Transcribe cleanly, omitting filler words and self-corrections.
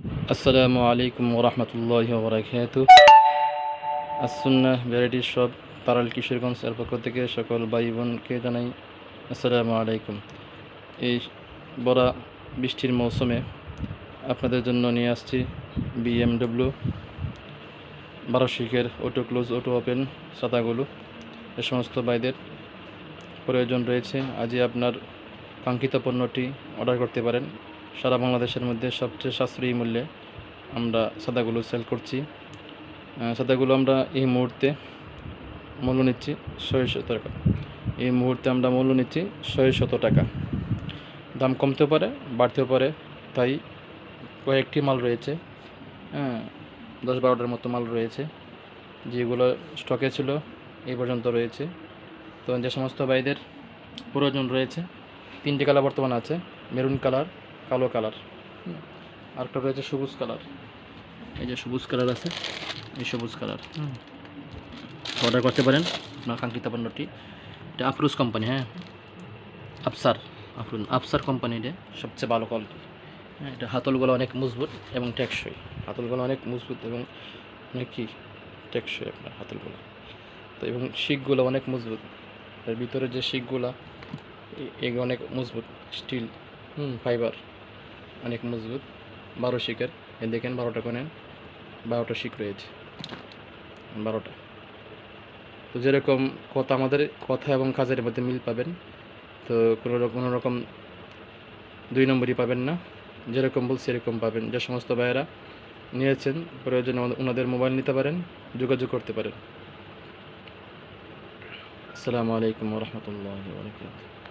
আসসালামু আলাইকুম ওরহমতুল্লাহি ওবরাকাতুহু। আসসুন্নাহ ভ্যারাইটি শপ তারাল কিশোরগঞ্জ এর পক্ষ থেকে সকল ভাই বোনকে জানাই আসসালামু আলাইকুম। এই বড়া বৃষ্টির মৌসুমে আপনাদের জন্য নিয়ে আসছি BMW 1200 auto close auto open ছাতাগুলো। এ সমস্ত ভাইদের প্রয়োজন রয়েছে, আজই আপনার কাঙ্ক্ষিত পণ্যটি অর্ডার করতে পারেন। সারা বাংলাদেশের মধ্যে সবচেয়ে সাশ্রয়ী মূল্যে আমরা ছাতাগুলো সেল করছি। ছাতাগুলো আমরা এই মুহূর্তে মূল্য নিচ্ছি 600 টাকা। এই মুহূর্তে আমরা মূল্য নিচ্ছি 600 টাকা। দাম কমতেও পারে, বাড়তেও পারে, তাই কয়েকটি মাল রয়েছে, 10-12টার মতো মাল রয়েছে, যেগুলো স্টকে ছিল এই পর্যন্ত রয়েছে। তো যে সমস্ত ভাইদের প্রয়োজন রয়েছে, 3টে কালার বর্তমানে আছে: মেরুন কালার, কালো কালার, আরেকটা রয়েছে সবুজ কালার। এই যে সবুজ কালার আছে, এই সবুজ কালার অর্ডার করতে পারেন আপনার কাঙ্ক্ষিত পণ্যটি। এটা আফরোজ কোম্পানি, আফসার কোম্পানি, এটা সবচেয়ে ভালো কোয়ালিটি। এটা হাতলগুলো অনেক মজবুত এবং টেকসই, হাতলগুলো অনেক মজবুত এবং অনেক টেকসই আপনার হাতলগুলো। তো এবং শিকগুলো অনেক মজবুত, এর ভিতরে যে শিকগুলো এগুলো অনেক মজবুত, স্টিল ফাইবার, অনেক মজবুত। 12 শিকের, এ দেখেন 12টা কোণেন, 12টা শিক রয়েছে, 12টা। তো যেরকম কথা, আমাদের কথা এবং কাজের মধ্যে মিল পাবেন, তো কোনো রকম 2 নম্বরই পাবেন না। যেরকম বলছি এরকম পাবেন। যে সমস্ত ভাইয়েরা নিয়েছেন, প্রয়োজনে ওনাদের মোবাইল নিতে পারেন, যোগাযোগ করতে পারেন। আসসালামু আলাইকুম ওরহমতুল্লাহি ওয়া বারাকাতুহু।